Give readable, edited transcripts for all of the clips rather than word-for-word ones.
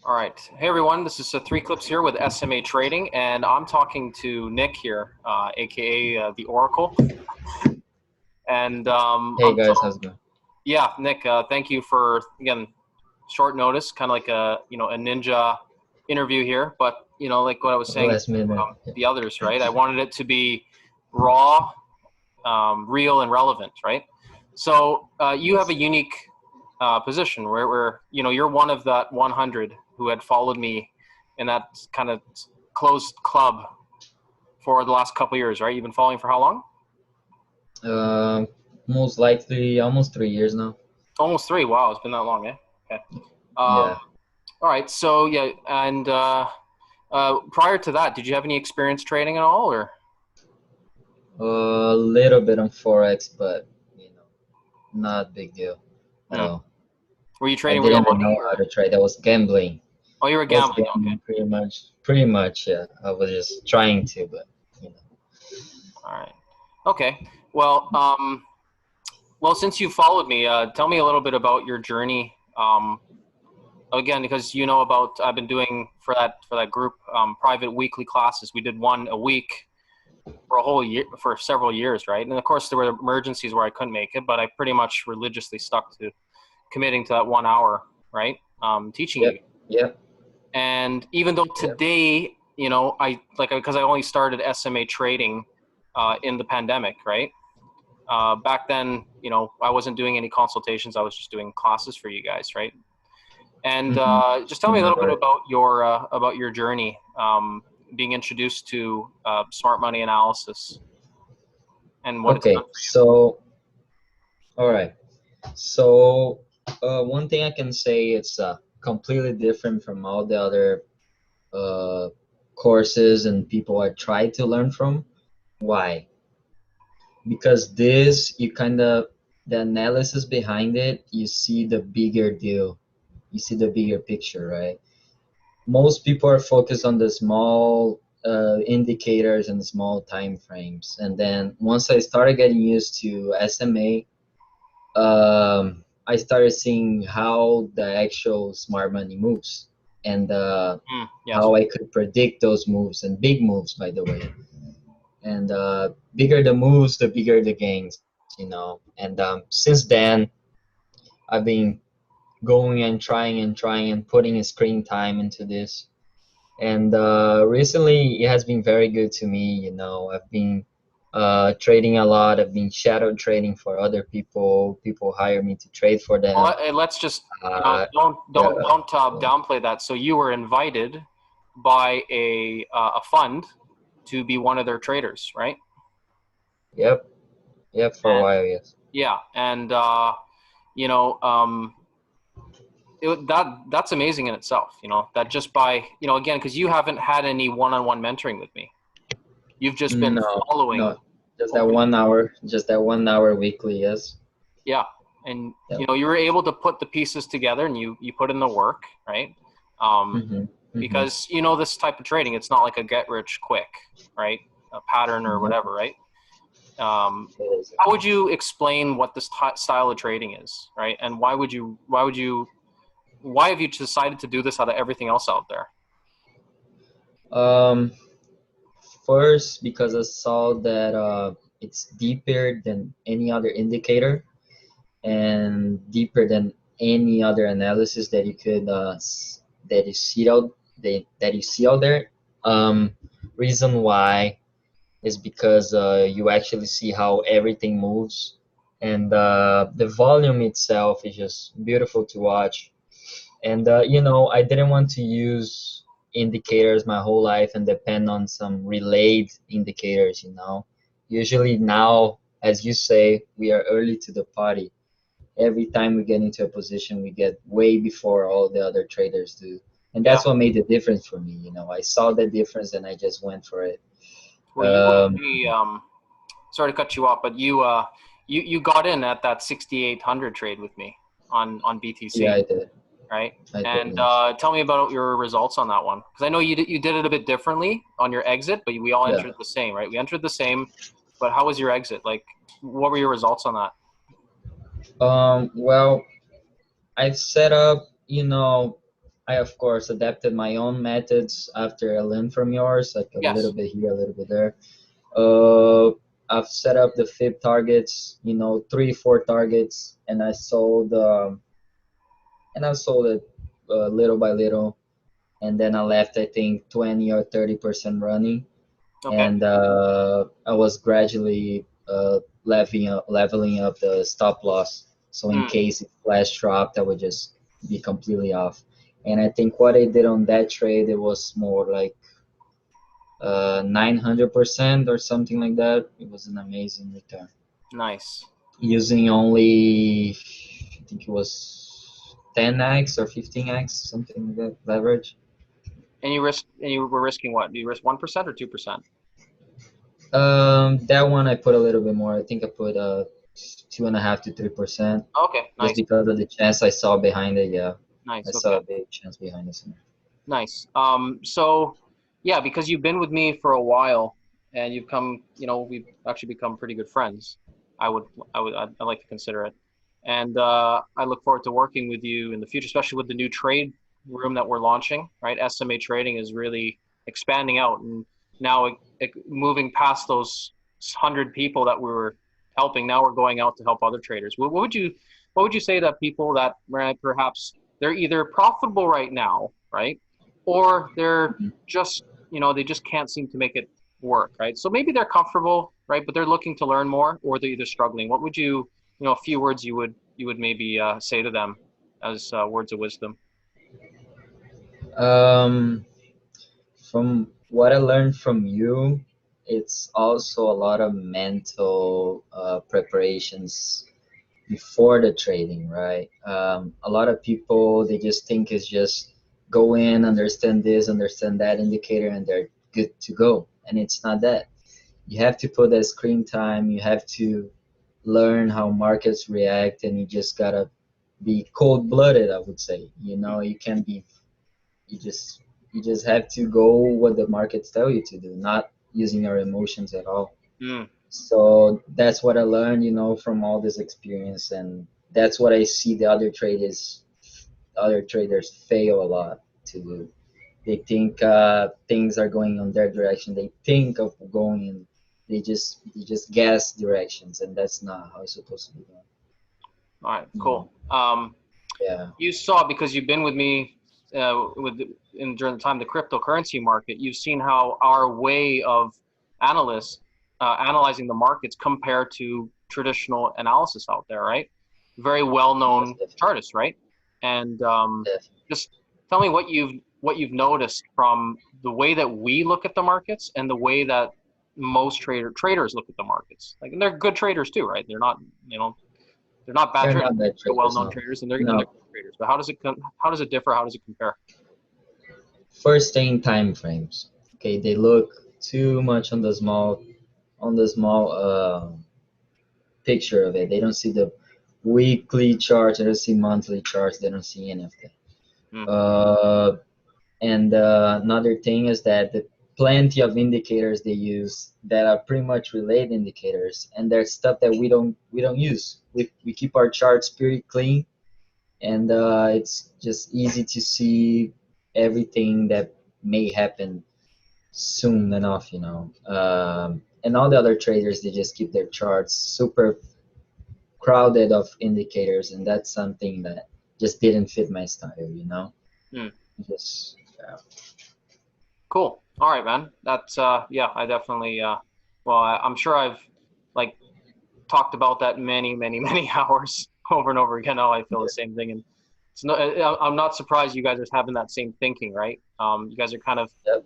All right. Hey, everyone. This is Three Clips here with SMA Trading, and I'm talking to Nick here, aka the Oracle. And Hey guys, how's it going? yeah, Nick, thank you for again short notice, kind of like a ninja interview here. But like what I was saying, Last minute. the others, right? I wanted it to be raw, real, and relevant, right? So you have a unique position where you're one of that 100 who had followed me in that kind of closed club for the last couple of years, right? You've been following for how long? Most likely almost 3 years now. Almost three. Wow, it's been that long, eh? Okay. Yeah. All right. So yeah, and prior to that, did you have any experience trading at all, or? A little bit on Forex, but not a big deal at Hmm. all. Were you I trading real didn't even money, know how or? to trade. I was gambling. Oh, you were I was gambling. Okay. gambling pretty much. Pretty much, yeah. I was just trying to, but you know. All right. Okay. Well, since you followed me, tell me a little bit about your journey. Again, because I've been doing for that group private weekly classes. We did one a week for a whole year, for several years, right? And of course, there were emergencies where I couldn't make it, but I pretty much religiously stuck to committing to that 1 hour, right? Teaching you. Yep. Yep. And even though Yep. today, because I only started SMA trading in the pandemic, right? Back then, I wasn't doing any consultations. I was just doing classes for you guys, right? And just tell me a little bit Right. about your journey, being introduced to smart money analysis and what it's done Okay. for you. So, all right. So, one thing I can say, it's completely different from all the other uh, courses and people I try to learn from. Why? Because this, you kind of, the analysis behind it, you see the bigger deal, you see the bigger picture, right? Most people are focused on the small indicators and small time frames. And then once I started getting used to SMA, I started seeing how the actual smart money moves and Yes. how I could predict those moves, and big moves, by the way. And bigger the moves, the bigger the gains. And since then, I've been going and trying and putting screen time into this. And recently, it has been very good to me. I've been trading a lot. I've been shadow trading for other people. People hire me to trade for Well, them. let's just Uh, don't yeah. downplay that. So you were invited by a fund to be one of their traders, right? Yep. Yep. For a And while, yes. yeah, and you know, that's amazing in itself. That just by again, because you haven't had any one-on-one mentoring with me. You've just been No, following no. Just that over the 1 hour. Just that 1 hour weekly. Yes. yeah, and Yep. you were able to put the pieces together, and you put in the work, right? Mhm. Mhm. Because this type of trading, it's not like a get rich quick, right? A pattern or Yep. whatever, right? It is. How would you explain what this style of trading is, right? And why have you decided to do this out of everything else out there? Um, First, because I saw that it's deeper than any other indicator and deeper than any other analysis that you could that you see that you see out there. Reason why is because you actually see how everything moves, and the volume itself is just beautiful to watch. And I didn't want to use indicators my whole life and depend on some relayed indicators. Usually now, as you say, we are early to the party. Every time we get into a position, we get way before all the other traders do. And Yeah. that's what made the difference for me. I saw the difference and I just went for it. Well, you were Um, the sorry to cut you off, but you got in at that 6,800 trade with me on yeah, BTC, I did. right? I did, And yes. tell me about your results on that one, because I know you did it a bit differently on your exit, but we all Yeah. entered the same, right? We entered the same, but how was your exit? Like, what were your results on that? Well, I've set up, I of course adapted my own methods after I learned from yours, like a little Yes. bit here, a little bit there. Uh, I've set up the fib targets, you know, 3, 4 targets, and I sold it little by little, and then I left I think 20 or 30% running, Okay. and I was gradually leveling up the stop loss. So in Mm, case it flash dropped, I would just be completely off. And I think what I did on that trade, it was more like 900% or something like that. It was an amazing return. nice. Using only, I think it was 10x or 15x, something like that, leverage. And you were risking what? Do you risk 1% or 2%? That one I put a little bit more. I think I put 2.5 to 3%, Okay, just nice, because of the chance I saw behind it. Yeah, I nice. saw Okay, a big chance behind it. nice. So yeah, because you've been with me for a while and you've come, we've actually become pretty good friends. I would, I'd like to consider it. And I look forward to working with you in the future, especially with the new trade room that we're launching, right? SMA Trading is really expanding out and now moving past those 100 people that we were helping. Now we're going out to help other traders. What would you say to people that perhaps they're either profitable right now, right? Or they're Mhm. just, they just can't seem to make it work, right? So maybe they're comfortable, right? But they're looking to learn more, or they're either struggling. What would a few words you would maybe say to them as words of wisdom? Um, from what I learned from you, it's also a lot of mental preparations before the trading, right? A lot of people, they just think it's just go in, understand this, understand that indicator, and they're good to go. And it's not that. You have to put that screen time. You have to learn how markets react, and you just gotta be cold-blooded. I would say, you can be. You just you just have to go what the markets tell you to do, not using your emotions at all. Mm, So that's what I learned, from all this experience, and that's what I see the other traders fail a lot to do. They think things are going on their direction. They think of going in. They just guess directions, and that's not how it's supposed to be done. all right, Mm, cool. yeah, You saw because you've been with me during the time the cryptocurrency market. You've seen how our way of analysts analyzing the markets compare to traditional analysis out there, right? Very yes, well-known definitely, chartists, right? And definitely. just tell me what you've noticed from the way that we look at the markets and the way that most traders look at the markets. Like, and they're good traders too, right? They're not bad They're traders. not bad They're traders, well-known no. traders, and they're No, good traders. But how does it differ? How does it compare? first thing, time frames. Okay, they look too much on the small picture of it. They don't see the weekly charts. They don't see monthly charts. They don't see any of Hmm. that. And another thing is that the plenty of indicators they use that are pretty much related indicators, and there's stuff that we don't use. We keep our charts pretty clean, and it's just easy to see everything that may happen soon enough. And all the other traders, they just keep their charts super crowded of indicators, and that's something that just didn't fit my style. Hmm. Just Cool. All right, man. That's yeah. I definitely well, I'm sure I've like talked about that many, many, many hours over and over again. Now I feel the yeah, same thing, and I'm not surprised you guys are having that same thinking, right? You guys are kind of yep.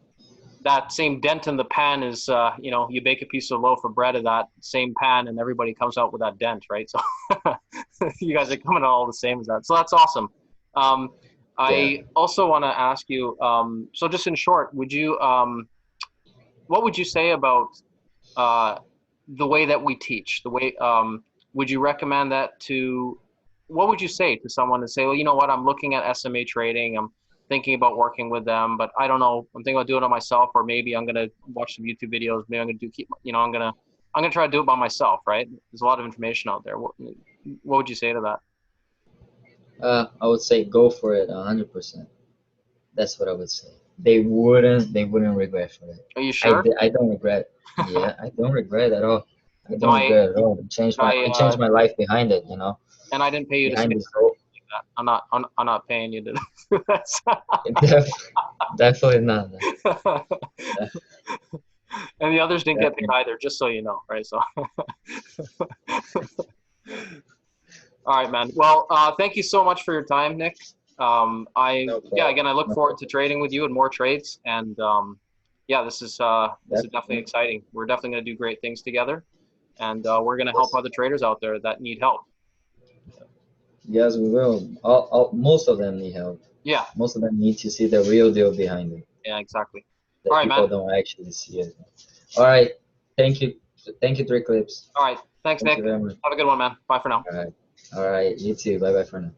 that same dent in the pan is, you bake a piece of loaf of bread of that same pan, and everybody comes out with that dent, right? So you guys are coming out all the same as that. So that's awesome. Um, Yeah. I also want to ask you. So just in short, what would you say about uh, the way that we teach? The way would you recommend that to? What would you say to someone to say, well, you know what, I'm looking at SMA trading. I'm thinking about working with them, but I don't know. I'm thinking about doing it myself, or maybe I'm gonna watch some YouTube videos. Maybe I'm gonna I'm gonna try to do it by myself. Right? There's a lot of information out there. What would you say to that? I would say go for it 100%. That's what I would say. They wouldn't regret for that. Are you sure? I don't regret. Yeah, I don't regret at all. I No, don't regret at all. It I, changed my life behind it. and I didn't pay you to say Behind this whole. that. I'm not paying you to do that. Definitely not. Yeah. And the others didn't get paid Definitely. either, just so you know, right? So, all right, man. Well, thank you so much for your time, Nick. No Yeah, problem. again, I look No forward problem. to trading with you and more trades. And yeah, this is definitely Definitely. exciting. We're definitely going to do great things together, and we're going to help Yes. other traders out there that need help. Yes, we will. Most of them need help. Yeah, Most of them need to see the real deal behind it yeah, exactly. All that right, man. people don't actually see it. All right. Thank you. Thank you, Three Clips. All right. Thanks, Thank you Nick. very much. Have a good one, man. Bye for now. All right. All right. You too. Bye bye for now.